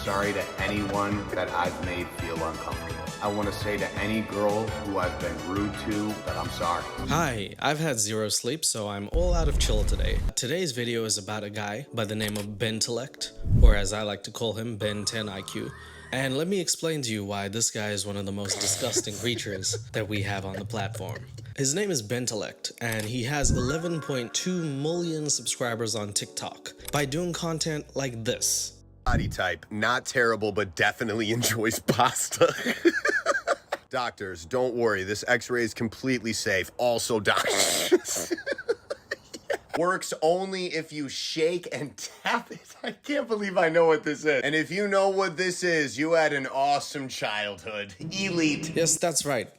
sorry to anyone that I've made feel uncomfortable. I want to say to any girl who I've been rude to that I'm sorry. Hi, I've had zero sleep, so I'm all out of chill today. Today's video is about a guy by the name of Bentellect, or as I like to call him, Ben 10 IQ. And let me explain to you why this guy is one of the most disgusting creatures that we have on the platform. His name is Bentellect, and he has 11.2 million subscribers on TikTok by doing content like this. Body type, not terrible, but definitely enjoys pasta. Doctors, don't worry, this x-ray is completely safe. Also, doctors. Works only if you shake and tap it. I can't believe I know what this is. And if you know what this is, you had an awesome childhood. Elite. Yes, that's right.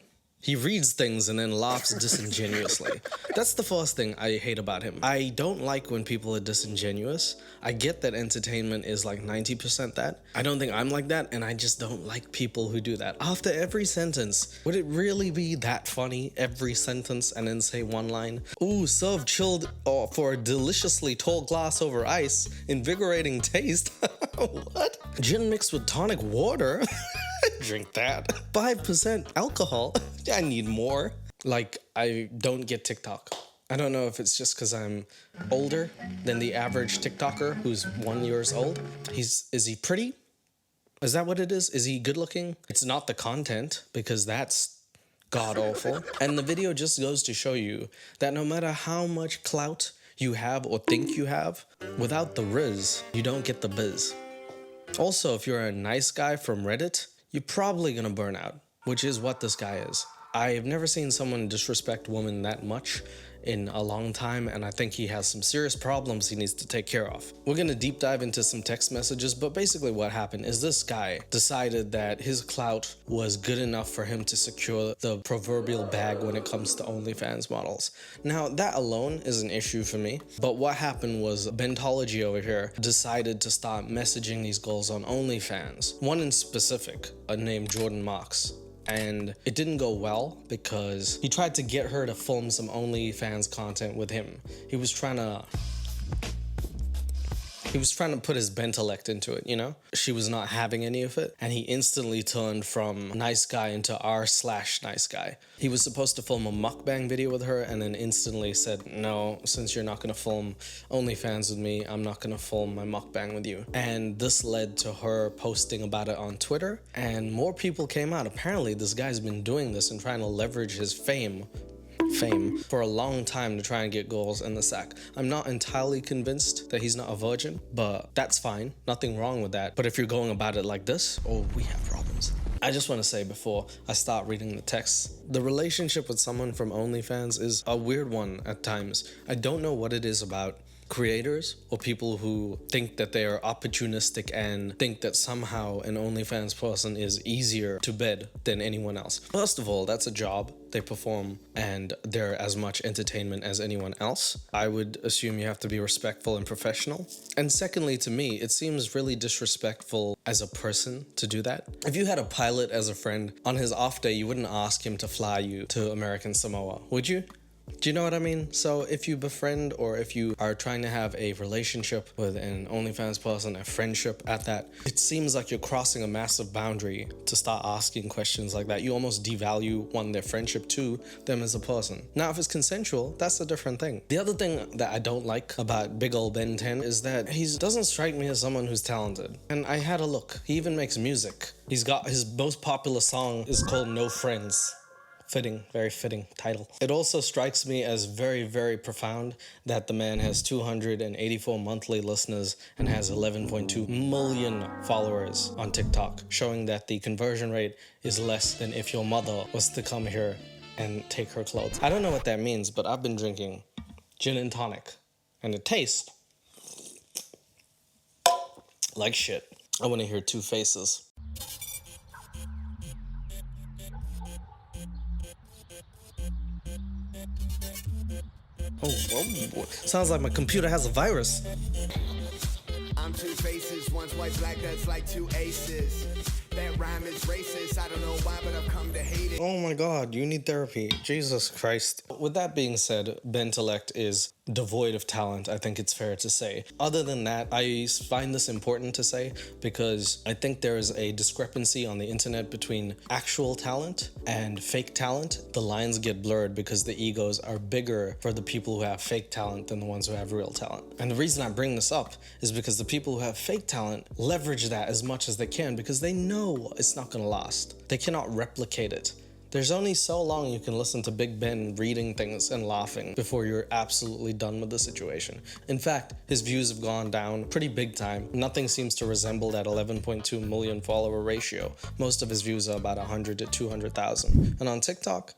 He reads things and then laughs disingenuously. That's the first thing I hate about him. I don't like when people are disingenuous. I get that entertainment is like 90% that. I don't think I'm like that, and I just don't like people who do that. After every sentence, would it really be that funny, every sentence, and then say one line? Ooh, served chilled for a deliciously tall glass over ice, invigorating taste. What? Gin mixed with tonic water? Drink that. 5% alcohol. I need more. Like, I don't get TikTok. I don't know if it's just because I'm older than the average TikToker who's 1 year old. Is he pretty? Is that what it is? Is he good looking? It's not the content, because that's god awful. And the video just goes to show you that no matter how much clout you have or think you have, without the riz, you don't get the biz. Also, if you're a nice guy from Reddit, you're probably gonna burn out, which is what this guy is. I've never seen someone disrespect women that much in a long time, and I think he has some serious problems he needs to take care of. We're gonna deep dive into some text messages, but basically what happened is this guy decided that his clout was good enough for him to secure the proverbial bag when it comes to OnlyFans models. Now, that alone is an issue for me, but what happened was Bentology over here decided to start messaging these girls on OnlyFans. One in specific, named Jordan Marks. And it didn't go well because he tried to get her to film some OnlyFans content with him. He was trying to put his Bentellect into it, you know? She was not having any of it, and he instantly turned from nice guy into r/nice guy. He was supposed to film a mukbang video with her and then instantly said, no, since you're not gonna film OnlyFans with me, I'm not gonna film my mukbang with you. And this led to her posting about it on Twitter, and more people came out. Apparently, this guy's been doing this and trying to leverage his fame for a long time to try and get girls in the sack. I'm not entirely convinced that he's not a virgin, but that's fine. Nothing wrong with that. But if you're going about it like this, oh, we have problems. I just want to say before I start reading the text, the relationship with someone from OnlyFans is a weird one at times. I don't know what it is about creators or people who think that they are opportunistic and think that somehow an OnlyFans person is easier to bed than anyone else. First of all, that's a job they perform, and they're as much entertainment as anyone else. I would assume you have to be respectful and professional. And secondly, to me, it seems really disrespectful as a person to do that. If you had a pilot as a friend, on his off day, you wouldn't ask him to fly you to American Samoa, would you? Do you know what I mean? So if you befriend, or if you are trying to have a relationship with an OnlyFans person, a friendship at that, it seems like you're crossing a massive boundary to start asking questions like that. You almost devalue, one, their friendship, two, them as a person. Now, if it's consensual, that's a different thing. The other thing that I don't like about big ol' Ben 10 is that he doesn't strike me as someone who's talented. And I had a look. He even makes music. He's got his most popular song is called No Friends. Fitting, very fitting title. It also strikes me as very, very profound that the man has 284 monthly listeners and has 11.2 million followers on TikTok, showing that the conversion rate is less than if your mother was to come here and take her clothes. I don't know what that means, but I've been drinking gin and tonic, and it tastes like shit. I want to hear Two Faces. Oh, sounds like my computer has a virus. I'm two faces, one's white, black, that's like two aces. That rhyme is racist. I don't know why, but I've come to hate it. Oh my god, you need therapy. Jesus Christ. With that being said, Bentellect is devoid of talent, I think it's fair to say. Other than that, I find this important to say because I think there is a discrepancy on the internet between actual talent and fake talent. The lines get blurred because the egos are bigger for the people who have fake talent than the ones who have real talent. And the reason I bring this up is because the people who have fake talent leverage that as much as they can because they know it's not gonna last. They cannot replicate it. There's only so long you can listen to Big Ben reading things and laughing before you're absolutely done with the situation. In fact, his views have gone down pretty big time. Nothing seems to resemble that 11.2 million follower ratio. Most of his views are about 100 to 200,000. And on TikTok,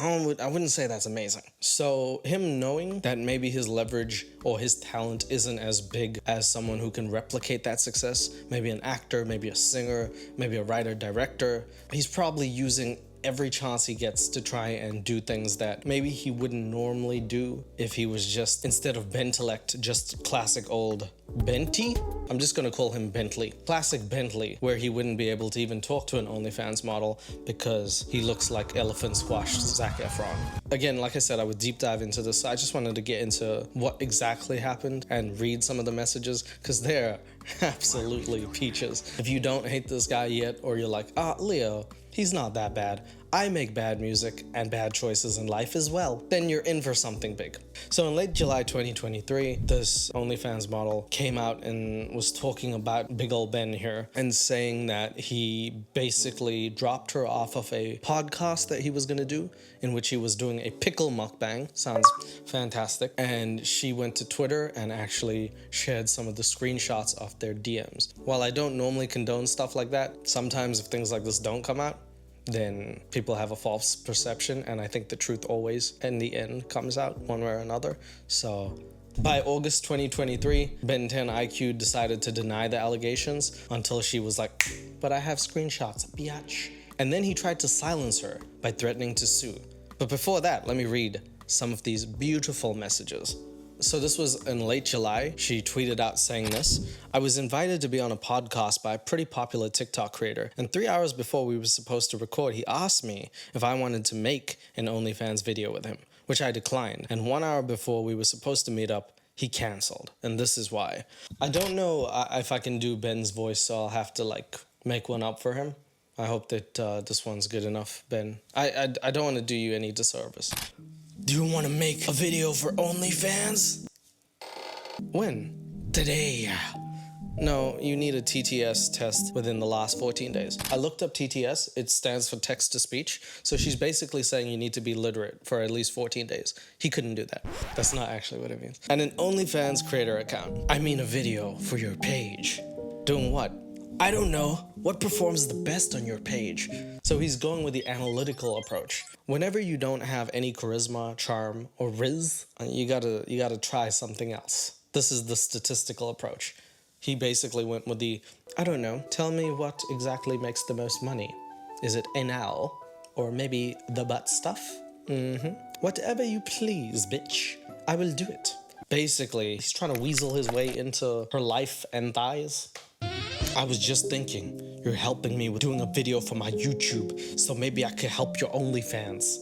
I wouldn't say that's amazing. So him knowing that maybe his leverage or his talent isn't as big as someone who can replicate that success, maybe an actor, maybe a singer, maybe a writer, director, he's probably using every chance he gets to try and do things that maybe he wouldn't normally do if he was just, instead of Bentellect, just classic old Benty? I'm just gonna call him Bentley. Classic Bentley, where he wouldn't be able to even talk to an OnlyFans model because he looks like elephant squash Zac Efron. Again, like I said, I would deep dive into this. I just wanted to get into what exactly happened and read some of the messages because they're absolutely peaches. If you don't hate this guy yet, or you're like, Leo, he's not that bad, I make bad music and bad choices in life as well, then you're in for something big. So in late July 2023, this OnlyFans model came out and was talking about big ol' Ben here and saying that he basically dropped her off of a podcast that he was gonna do in which he was doing a pickle mukbang. Sounds fantastic. And she went to Twitter and actually shared some of the screenshots of their DMs. While I don't normally condone stuff like that, sometimes if things like this don't come out, then people have a false perception, and I think the truth always in the end comes out one way or another. So by August 2023, Ben 10 IQ decided to deny the allegations until she was like, but I have screenshots, biatch. And then he tried to silence her by threatening to sue. But before that, let me read some of these beautiful messages. So this was in late July. She tweeted out saying this: I was invited to be on a podcast by a pretty popular TikTok creator, and 3 hours before we were supposed to record, he asked me if I wanted to make an OnlyFans video with him, which I declined. And 1 hour before we were supposed to meet up, he canceled. And this is why. I don't know if I can do Ben's voice, so I'll have to make one up for him. I hope that this one's good enough, Ben. I don't want to do you any disservice. Do you want to make a video for OnlyFans? When? Today. No, you need a TTS test within the last 14 days. I looked up TTS, it stands for text to speech. So she's basically saying you need to be literate for at least 14 days. He couldn't do that. That's not actually what it means. And an OnlyFans creator account. I mean a video for your page. Doing what? I don't know. What performs the best on your page? So he's going with the analytical approach. Whenever you don't have any charisma, charm, or riz, you gotta try something else. This is the statistical approach. He basically went with the, I don't know, tell me what exactly makes the most money. Is it anal? Or maybe the butt stuff? Whatever you please, bitch. I will do it. Basically, he's trying to weasel his way into her life and thighs. I was just thinking, you're helping me with doing a video for my YouTube, so maybe I could help your OnlyFans.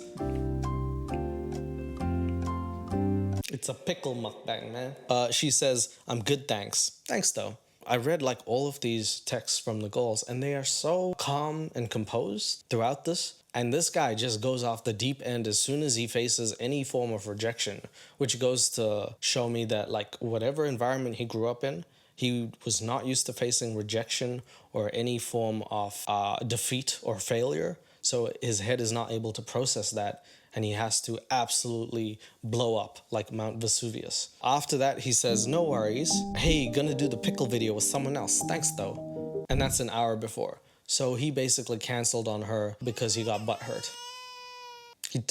It's a pickle mukbang, man. She says, I'm good, thanks. Thanks, though. I read all of these texts from the girls, and they are so calm and composed throughout this. And this guy just goes off the deep end as soon as he faces any form of rejection, which goes to show me that whatever environment he grew up in, he was not used to facing rejection or any form of defeat or failure. So his head is not able to process that, and he has to absolutely blow up like Mount Vesuvius. After that, he says, no worries. Hey, gonna do the pickle video with someone else. Thanks, though. And that's an hour before. So he basically canceled on her because he got butthurt.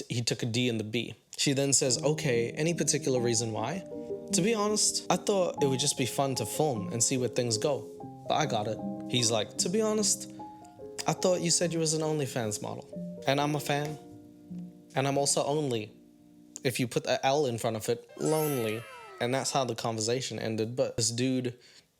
He took a D in the B. She then says, okay, any particular reason why? To be honest, I thought it would just be fun to film and see where things go. But I got it. He's like, to be honest, I thought you said you was an OnlyFans model. And I'm a fan. And I'm also only. If you put the L in front of it, lonely. And that's how the conversation ended. But this dude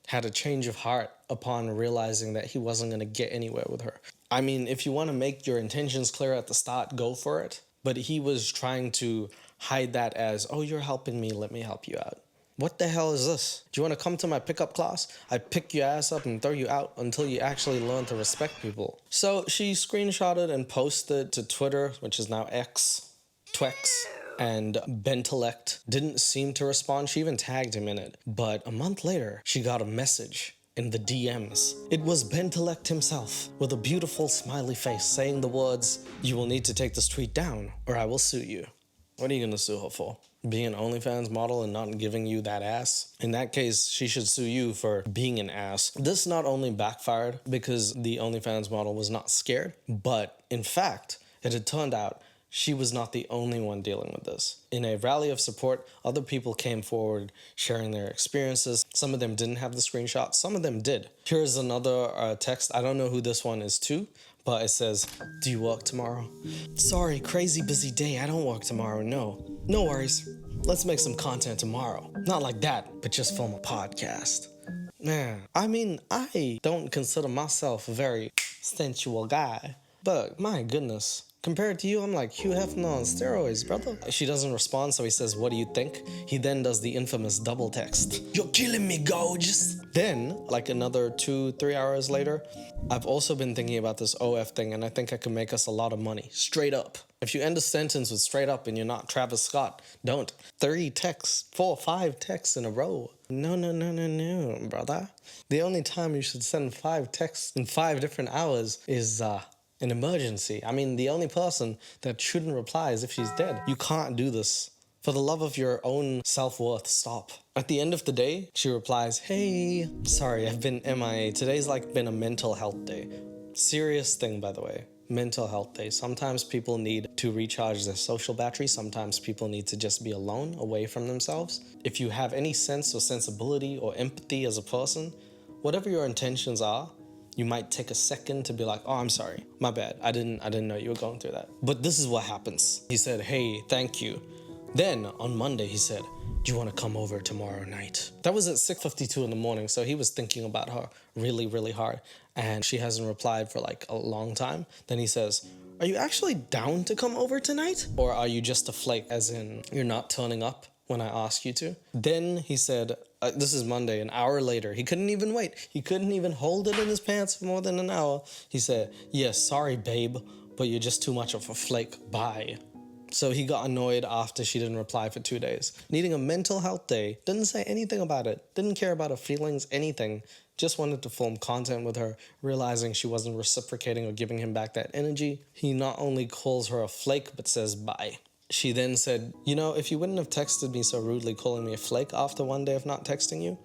had a change of heart upon realizing that he wasn't going to get anywhere with her. I mean, if you want to make your intentions clear at the start, go for it. But he was trying to hide that as, oh, you're helping me, let me help you out. What the hell is this? Do you want to come to my pickup class? I pick your ass up and throw you out until you actually learn to respect people. So she screenshotted and posted to Twitter, which is now X, Twex, and Bentellect didn't seem to respond. She even tagged him in it. But a month later, she got a message in the DMs. It was Bentellect himself with a beautiful smiley face saying the words, "You will need to take this tweet down or I will sue you." What are you gonna sue her for? Being an OnlyFans model and not giving you that ass? In that case, she should sue you for being an ass. This not only backfired because the OnlyFans model was not scared, but in fact, it had turned out she was not the only one dealing with this. In a rally of support, other people came forward sharing their experiences. Some of them didn't have the screenshot, some of them did. Here's another text. I don't know who this one is to, but it says, "Do you work tomorrow?" "Sorry, crazy busy day. I don't work tomorrow, no." "No worries. Let's make some content tomorrow. Not like that, but just film a podcast." Man, I mean, I don't consider myself a very sensual guy, but my goodness. Compared to you, I'm like Hugh Hefner on steroids, brother. She doesn't respond, so he says, "What do you think?" He then does the infamous double text. "You're killing me, gorgeous." Then, like another 2-3 hours later, "I've also been thinking about this OF thing, and I think I can make us a lot of money." Straight up. If you end a sentence with straight up and you're not Travis Scott, don't. 3 texts, 4 or 5 texts in a row. No, brother. The only time you should send 5 texts in 5 different hours is, an emergency. I mean, the only person that shouldn't reply is if she's dead. You can't do this. For the love of your own self-worth, stop. At the end of the day, she replies, "Hey, sorry, I've been MIA. Today's been a mental health day." Serious thing, by the way. Mental health day. Sometimes people need to recharge their social battery. Sometimes people need to just be alone, away from themselves. If you have any sense or sensibility or empathy as a person, whatever your intentions are, you might take a second to be like, "Oh, I'm sorry. My bad. I didn't know you were going through that." But this is what happens. He said, "Hey, thank you." Then on Monday, he said, "Do you want to come over tomorrow night?" That was at 6:52 in the morning, so he was thinking about her really, really hard. And she hasn't replied for a long time. Then he says, "Are you actually down to come over tonight? Or are you just a flake, as in you're not turning up when I ask you to?" Then he said, this is Monday, an hour later. He couldn't even wait. He couldn't even hold it in his pants for more than an hour. He said, "Yes, sorry, babe, but you're just too much of a flake. Bye." So he got annoyed after she didn't reply for 2 days. Needing a mental health day, didn't say anything about it, didn't care about her feelings, anything. Just wanted to film content with her, realizing she wasn't reciprocating or giving him back that energy. He not only calls her a flake, but says bye. She then said, "You know, if you wouldn't have texted me so rudely calling me a flake after one day of not texting you,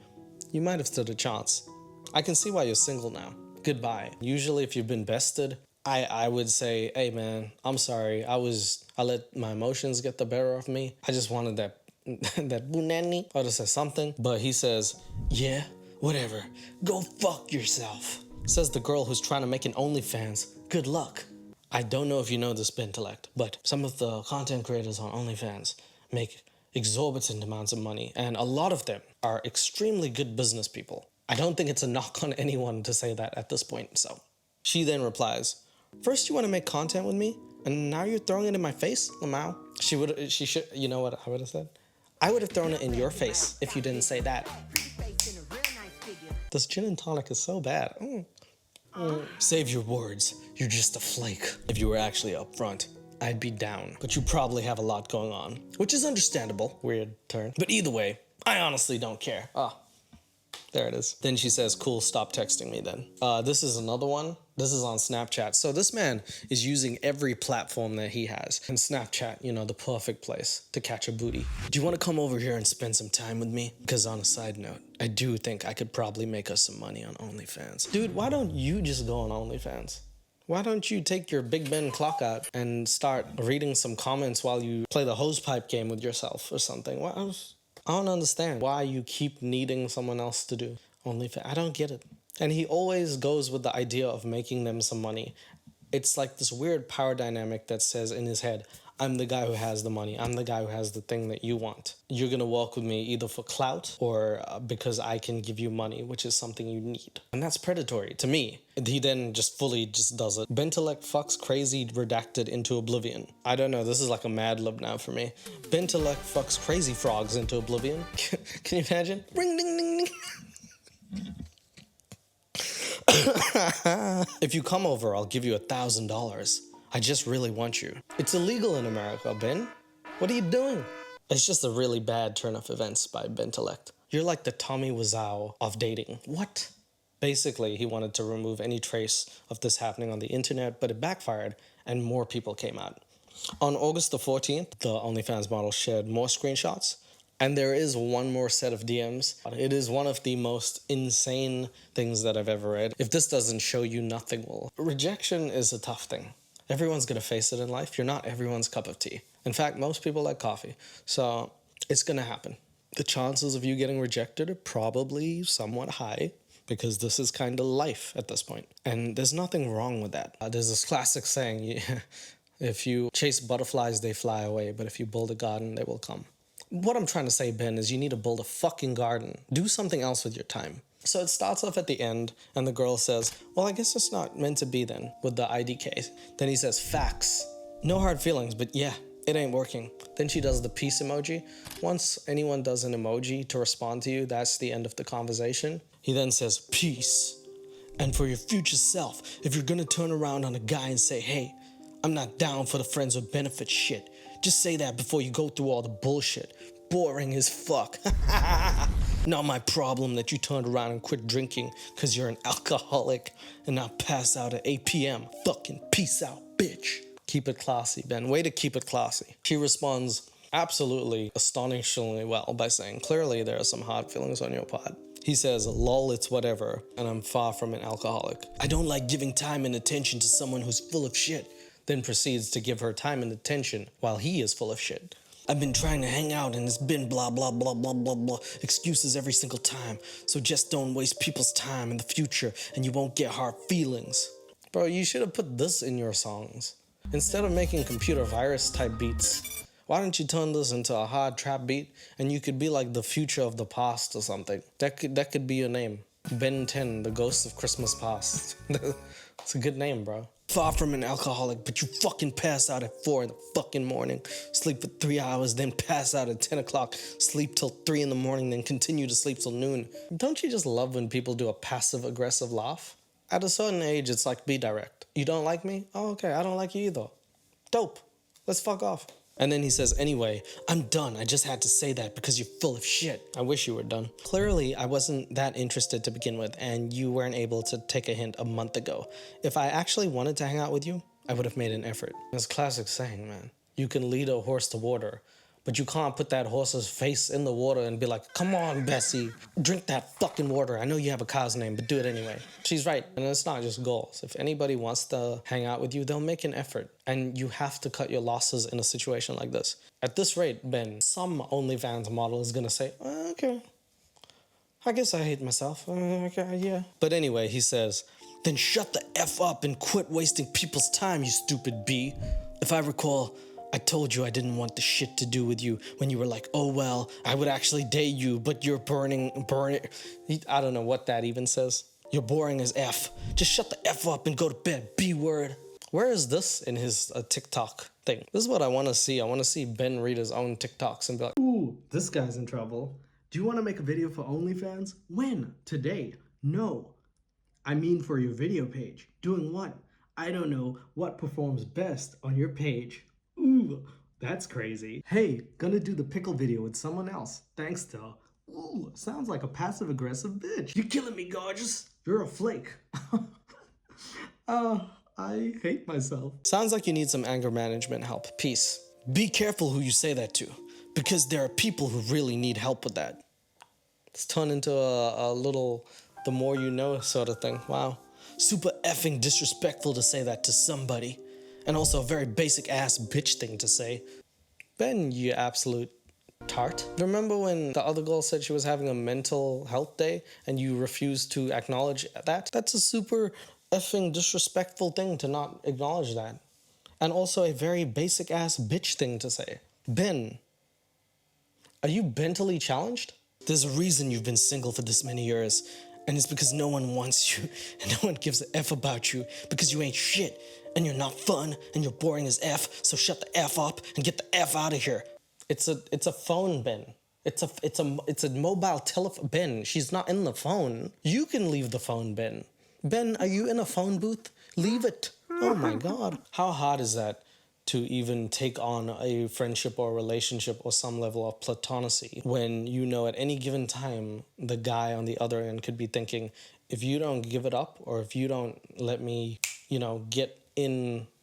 you might have stood a chance. I can see why you're single now. Goodbye." Usually if you've been bested, I would say, "Hey man, I'm sorry. I let my emotions get the better of me. I just wanted that that bunani," or to say something. But he says, "Yeah, whatever. Go fuck yourself." Says the girl who's trying to make an OnlyFans. Good luck. I don't know if you know this, Bentellect, but some of the content creators on OnlyFans make exorbitant amounts of money, and a lot of them are extremely good business people. I don't think it's a knock on anyone to say that at this point, so. She then replies, "First you want to make content with me, and now you're throwing it in my face, Lamau." She should, you know what I would have said? "I would have thrown it in your face if you didn't say that." This gin and tonic is so bad. Save your words. You're just a flake. If you were actually upfront, I'd be down. But you probably have a lot going on, which is understandable. Weird turn. But either way, I honestly don't care. There it is. Then she says, "Cool, stop texting me then." This is another one. This is on Snapchat. So this man is using every platform that he has. And Snapchat, the perfect place to catch a booty. "Do you want to come over here and spend some time with me? Because on a side note, I do think I could probably make us some money on OnlyFans." Dude, why don't you just go on OnlyFans? Why don't you take your Big Ben clock out and start reading some comments while you play the hosepipe game with yourself or something? I don't understand why you keep needing someone else to do OnlyFans. I don't get it. And he always goes with the idea of making them some money. It's like this weird power dynamic that says in his head, I'm the guy who has the money. I'm the guy who has the thing that you want. You're going to walk with me either for clout or because I can give you money, which is something you need. And that's predatory to me. He then just fully just does it. Bentellect fucks crazy redacted into oblivion. I don't know. This is like a Mad Lib now for me. Bentellect fucks crazy frogs into oblivion. Can you imagine? Ring, ding, ding, ding. If you come over, I'll give you $1,000. I just really want you. It's illegal in America, Ben. What are you doing? It's just a really bad turn of events by Bentellect. You're like the Tommy Wiseau of dating. What? Basically, he wanted to remove any trace of this happening on the internet, but it backfired and more people came out. On August the 14th, the OnlyFans model shared more screenshots. And there is one more set of DMs. It is one of the most insane things that I've ever read. If this doesn't show you, nothing will. Rejection is a tough thing. Everyone's gonna face it in life. You're not everyone's cup of tea. In fact, most people like coffee. So it's gonna happen. The chances of you getting rejected are probably somewhat high because this is kind of life at this point. And there's nothing wrong with that. There's this classic saying, if you chase butterflies, they fly away. But if you build a garden, they will come. What I'm trying to say, Ben, is you need to build a fucking garden. Do something else with your time. So it starts off at the end, and the girl says, well, I guess it's not meant to be then, with the IDK. Then he says, facts. No hard feelings, but yeah, it ain't working. Then she does the peace emoji. Once anyone does an emoji to respond to you, that's the end of the conversation. He then says, peace. And for your future self, if you're gonna turn around on a guy and say, hey, I'm not down for the friends with benefits shit, just say that before you go through all the bullshit. Boring as fuck. Not my problem that you turned around and quit drinking because you're an alcoholic and now pass out at 8 p.m. Fucking peace out, bitch. Keep it classy, Ben. Way to keep it classy. She responds absolutely astonishingly well by saying, clearly there are some hard feelings on your part. He says, lol, it's whatever, and I'm far from an alcoholic. I don't like giving time and attention to someone who's full of shit. Then proceeds to give her time and attention while he is full of shit. I've been trying to hang out and it's been blah, blah, blah, blah, blah, blah. Excuses every single time. So just don't waste people's time in the future and you won't get hard feelings. Bro, you should have put this in your songs. Instead of making computer virus type beats, why don't you turn this into a hard trap beat and you could be like the future of the past or something. That could be your name. Ben 10, the ghost of Christmas past. It's a good name, bro. Far from an alcoholic, but you fucking pass out at 4 in the fucking morning, sleep for 3 hours, then pass out at 10 o'clock, sleep till 3 in the morning, then continue to sleep till noon. Don't you just love when people do a passive-aggressive laugh? At a certain age, it's like, be direct. You don't like me? Oh, okay, I don't like you either. Dope. Let's fuck off. And then he says, anyway, I'm done. I just had to say that because you're full of shit. I wish you were done. Clearly, I wasn't that interested to begin with, and you weren't able to take a hint a month ago. If I actually wanted to hang out with you, I would have made an effort. It's a classic saying, man. You can lead a horse to water, but you can't put that horse's face in the water and be like, come on, Bessie, drink that fucking water. I know you have a cow's name, but do it anyway. She's right. And it's not just goals. If anybody wants to hang out with you, they'll make an effort. And you have to cut your losses in a situation like this. At this rate, Ben, some OnlyFans model is going to say, okay, I guess I hate myself. Okay, yeah. But anyway, he says, then shut the F up and quit wasting people's time, you stupid B. If I recall, I told you I didn't want the shit to do with you when you were like, oh, well, I would actually date you, but you're burning. I don't know what that even says. You're boring as F. Just shut the F up and go to bed, B word. Where is this in his TikTok thing? This is what I want to see. I want to see Ben read his own TikToks and be like, ooh, this guy's in trouble. Do you want to make a video for OnlyFans? When? Today? No. I mean for your video page. Doing what? I don't know. What performs best on your page? Ooh, that's crazy. Hey, gonna do the pickle video with someone else. Thanks, though. Ooh, sounds like a passive-aggressive bitch. You're killing me, gorgeous. You're a flake. I hate myself. Sounds like you need some anger management help. Peace. Be careful who you say that to, because there are people who really need help with that. It's turned into a little the more you know sort of thing. Wow. Super effing disrespectful to say that to somebody. And also a very basic ass bitch thing to say. Ben, you absolute tart. Remember when the other girl said she was having a mental health day and you refused to acknowledge that? That's a super effing disrespectful thing to not acknowledge that. And also a very basic ass bitch thing to say. Ben, are you mentally challenged? There's a reason you've been single for this many years, and it's because no one wants you, and no one gives a F about you, because you ain't shit, and you're not fun, and you're boring as F, so shut the F up and get the F out of here. It's a phone, Ben. It's a mobile telephone, Ben. She's not in the phone. You can leave the phone, Ben. Ben, are you in a phone booth? Leave it. Oh my God. How hard is that to even take on a friendship or a relationship or some level of platonicity when you know at any given time the guy on the other end could be thinking, if you don't give it up or if you don't let me,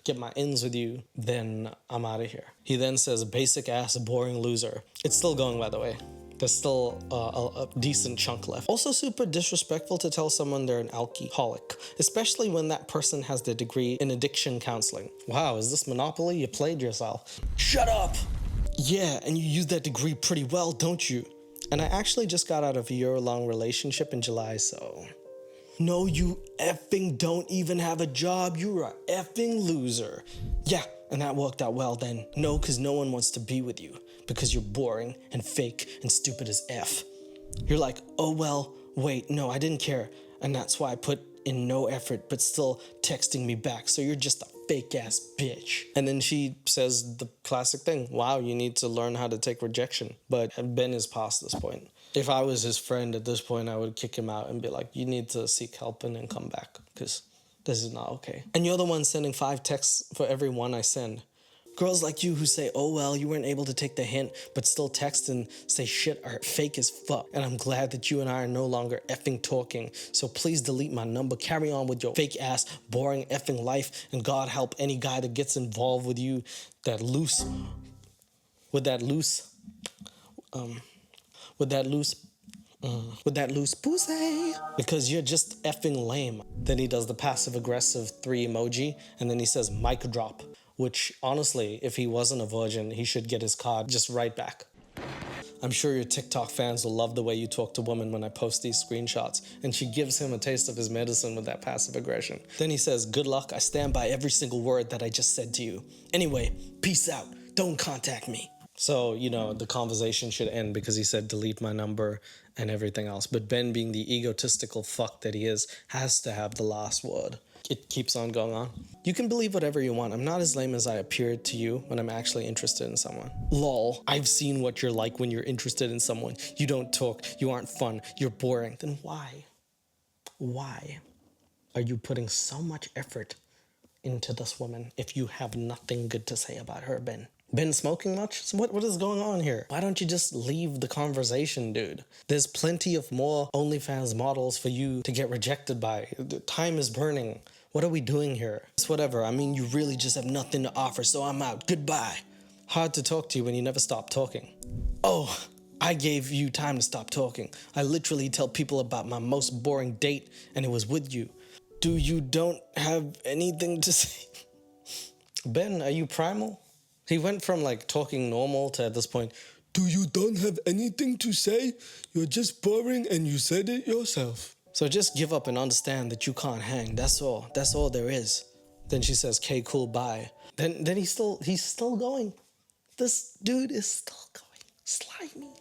get my ends with you, then I'm out of here. He then says, basic ass, boring loser. It's still going, by the way. There's still a decent chunk left. Also super disrespectful to tell someone they're an alcoholic, especially when that person has their degree in addiction counseling. Wow, is this Monopoly? You played yourself. Shut up! Yeah, and you use that degree pretty well, don't you? And I actually just got out of a year-long relationship in July, so... No, you effing don't even have a job. You're a effing loser. Yeah, and that worked out well then. No, because no one wants to be with you. Because you're boring and fake and stupid as F. You're like, oh well, wait, no, I didn't care. And that's why I put in no effort, but still texting me back. So you're just a fake ass bitch. And then she says the classic thing. Wow, you need to learn how to take rejection. But Ben is past this point. If I was his friend at this point, I would kick him out and be like, you need to seek help and then come back because this is not okay. And you're the one sending 5 texts for every one I send. Girls like you who say, oh well, you weren't able to take the hint, but still text and say shit are fake as fuck. And I'm glad that you and I are no longer effing talking. So please delete my number. Carry on with your fake ass, boring effing life. And God help any guy that gets involved with you with that loose pussy, because you're just effing lame. Then he does the passive aggressive 3 emoji, and then he says mic drop, which honestly, if he wasn't a virgin, he should get his card just right back. I'm sure your TikTok fans will love the way you talk to women when I post these screenshots, and she gives him a taste of his medicine with that passive aggression. Then he says, good luck, I stand by every single word that I just said to you. Anyway, peace out, don't contact me. So, the conversation should end because he said delete my number and everything else. But Ben, being the egotistical fuck that he is, has to have the last word. It keeps on going on. You can believe whatever you want. I'm not as lame as I appeared to you when I'm actually interested in someone. Lol, I've seen what you're like when you're interested in someone. You don't talk, you aren't fun, you're boring. Then why are you putting so much effort into this woman if you have nothing good to say about her, Ben? Been smoking much? So what is going on here? Why don't you just leave the conversation, dude? There's plenty of more OnlyFans models for you to get rejected by. The time is burning. What are we doing here? It's whatever. I mean, you really just have nothing to offer, so I'm out. Goodbye. Hard to talk to you when you never stop talking. Oh, I gave you time to stop talking. I literally tell people about my most boring date, and it was with you. Do you don't have anything to say? Ben, are you primal? He went from talking normal to at this point, do you don't have anything to say? You're just boring and you said it yourself. So just give up and understand that you can't hang. That's all. That's all there is. Then she says, "Okay, cool, bye." Then he's still going. This dude is still going. Slimy.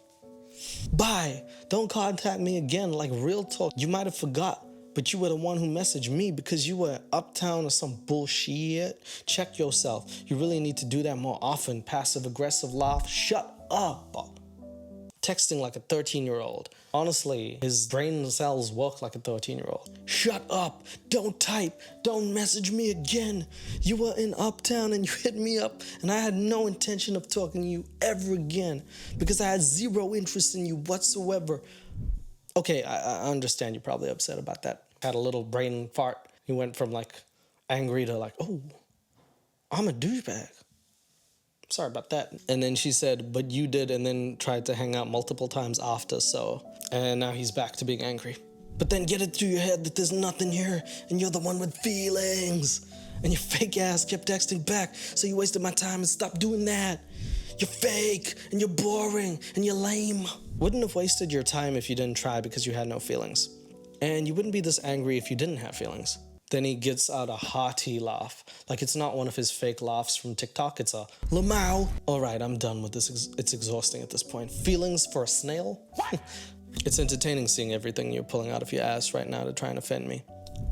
Bye. Don't contact me again. Like real talk. You might have forgot. But you were the one who messaged me because you were uptown or some bullshit. Check yourself. You really need to do that more often. Passive aggressive laugh. Shut up. Texting like a 13-year-old. Honestly, his brain cells work like a 13-year-old. Shut up. Don't type. Don't message me again. You were in uptown and you hit me up and I had no intention of talking to you ever again because I had zero interest in you whatsoever. Okay, I understand you're probably upset about that. Had a little brain fart. He went from angry to oh, I'm a douchebag. Sorry about that. And then she said, but you did, and then tried to hang out multiple times after, so. And now he's back to being angry. But then get it through your head that there's nothing here, and you're the one with feelings. And your fake ass kept texting back, so you wasted my time and stopped doing that. You're fake, and you're boring, and you're lame. Wouldn't have wasted your time if you didn't try because you had no feelings. And you wouldn't be this angry if you didn't have feelings. Then he gets out a hearty laugh. Like it's not one of his fake laughs from TikTok, it's a Lamau. All right, I'm done with this. It's exhausting at this point. Feelings for a snail? It's entertaining seeing everything you're pulling out of your ass right now to try and offend me.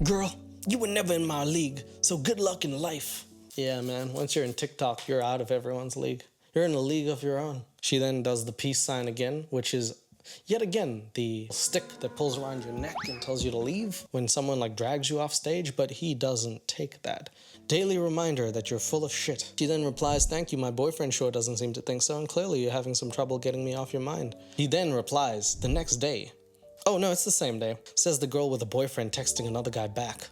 Girl, you were never in my league, so good luck in life. Yeah, man, once you're in TikTok, you're out of everyone's league. You're in a league of your own. She then does the peace sign again, which is yet again the stick that pulls around your neck and tells you to leave when someone like drags you off stage, but he doesn't take that. Daily reminder that you're full of shit. She then replies, thank you, my boyfriend sure doesn't seem to think so, and clearly you're having some trouble getting me off your mind. He then replies the next day. Oh no, it's the same day. Says the girl with a boyfriend texting another guy back.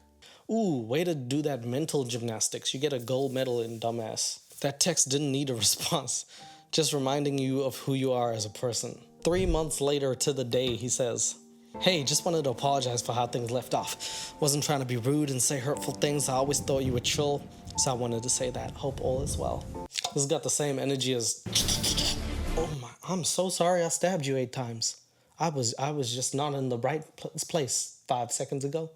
Ooh, way to do that mental gymnastics. You get a gold medal in dumbass. That text didn't need a response. Just reminding you of who you are as a person. 3 months later to the day, he says, hey, just wanted to apologize for how things left off. Wasn't trying to be rude and say hurtful things. I always thought you were chill, so I wanted to say that. Hope all is well. This has got the same energy as, oh my, I'm so sorry I stabbed you 8 times. I was just not in the right place 5 seconds ago.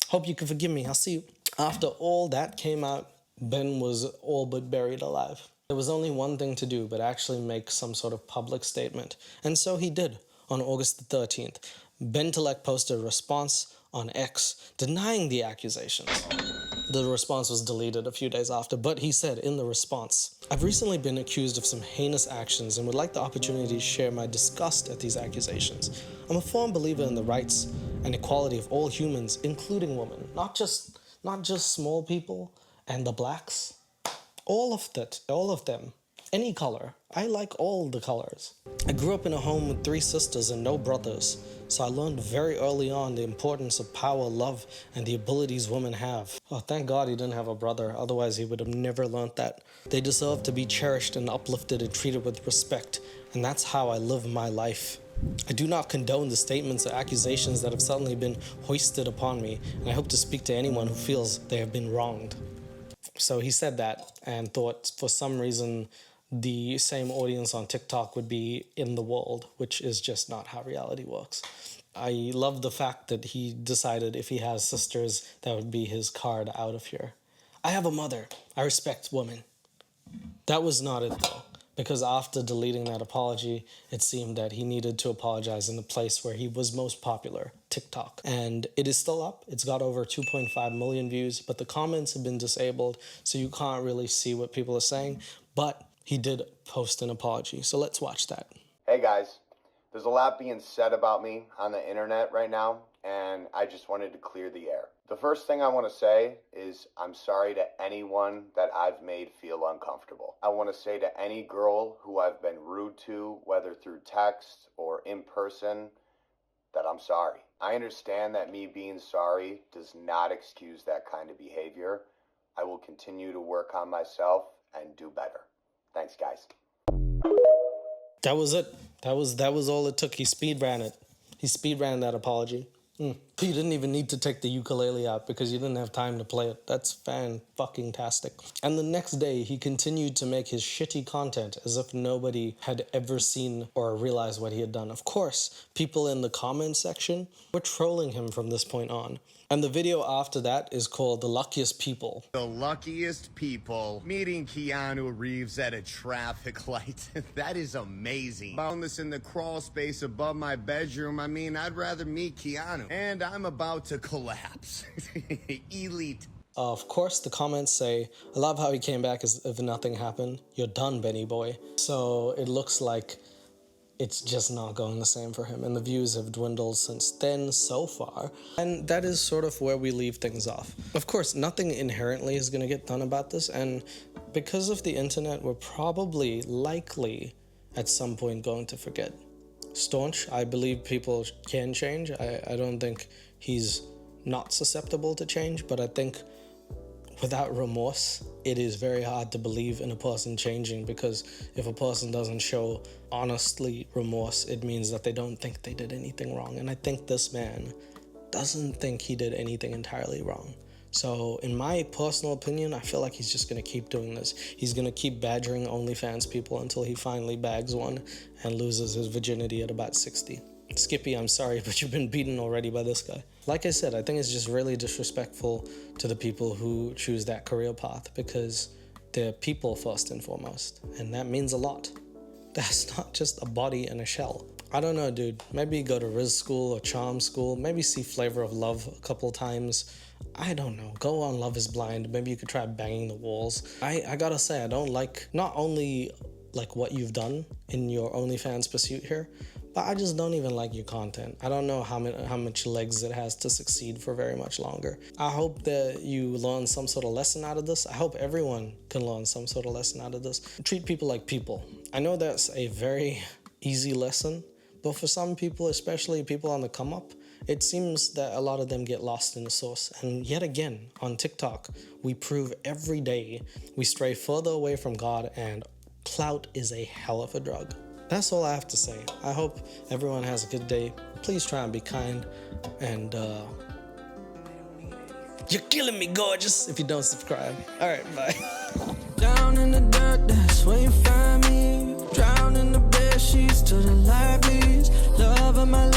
Hope you can forgive me. I'll see you. After all that came out, Ben was all but buried alive. There was only one thing to do, but actually make some sort of public statement. And so he did on August the 13th. Bentellect posted a response on X denying the accusations. The response was deleted a few days after, but he said in the response, I've recently been accused of some heinous actions and would like the opportunity to share my disgust at these accusations. I'm a firm believer in the rights and equality of all humans, including women, not just small people and the blacks. All of them, any color. I like all the colors. I grew up in a home with 3 sisters and no brothers, so I learned very early on the importance of power, love, and the abilities women have. Oh, thank God he didn't have a brother, otherwise he would have never learned that. They deserve to be cherished and uplifted and treated with respect, and that's how I live my life. I do not condone the statements or accusations that have suddenly been hoisted upon me, and I hope to speak to anyone who feels they have been wronged. So he said that and thought for some reason the same audience on TikTok would be in the world, which is just not how reality works. I love the fact that he decided if he has sisters, that would be his card out of here. I have a mother. I respect women. That was not it though, because after deleting that apology, it seemed that he needed to apologize in the place where he was most popular, TikTok. And it is still up. It's got over 2.5 million views, but the comments have been disabled, so you can't really see what people are saying. But he did post an apology, so let's watch that. Hey guys, there's a lot being said about me on the internet right now, and I just wanted to clear the air. The first thing I want to say is I'm sorry to anyone that I've made feel uncomfortable. I want to say to any girl who I've been rude to, whether through text or in person, that I'm sorry. I understand that me being sorry does not excuse that kind of behavior. I will continue to work on myself and do better. Thanks, guys. That was it. That was all it took. He speed ran it. He speed ran that apology. You didn't even need to take the ukulele out because you didn't have time to play it. That's fan-fucking-tastic. And the next day, he continued to make his shitty content as if nobody had ever seen or realized what he had done. Of course, people in the comment section were trolling him from this point on. And the video after that is called The Luckiest People. The luckiest people meeting Keanu Reeves at a traffic light. That is amazing. Found this in the crawl space above my bedroom. I mean, I'd rather meet Keanu. And I'm about to collapse. Elite. Of course, the comments say, I love how he came back as if nothing happened. You're done, Benny boy. So it looks like it's just not going the same for him, and the views have dwindled since then so far, and that is sort of where we leave things off. Of course, nothing inherently is going to get done about this, and because of the internet, we're probably likely at some point going to forget. Staunch, I believe people can change. I don't think he's not susceptible to change, but I think without remorse, it is very hard to believe in a person changing, because if a person doesn't show honestly remorse, it means that they don't think they did anything wrong. And I think this man doesn't think he did anything entirely wrong. So in my personal opinion, I feel like he's just going to keep doing this. He's going to keep badgering OnlyFans people until he finally bags one and loses his virginity at about 60. Skippy, I'm sorry, but you've been beaten already by this guy. Like I said, I think it's just really disrespectful to the people who choose that career path, because they're people first and foremost, and that means a lot. That's not just a body and a shell. I don't know, dude. Maybe go to Riz school or charm school. Maybe see Flavor of Love a couple times. I don't know. Go on Love is Blind. Maybe you could try banging the walls. I gotta say, I don't like, not only like what you've done in your OnlyFans pursuit here, but I just don't even like your content. I don't know how much legs it has to succeed for very much longer. I hope that you learn some sort of lesson out of this. I hope everyone can learn some sort of lesson out of this. Treat people like people. I know that's a very easy lesson, but for some people, especially people on the come up, it seems that a lot of them get lost in the sauce. And yet again, on TikTok, we prove every day we stray further away from God, and clout is a hell of a drug. That's all I have to say. I hope everyone has a good day. Please try and be kind. And you're killing me, gorgeous, if you don't subscribe. All right, bye. Down in the dirt, that's where you find me. Drown in the bed sheets till the light bleeds. Love of my life.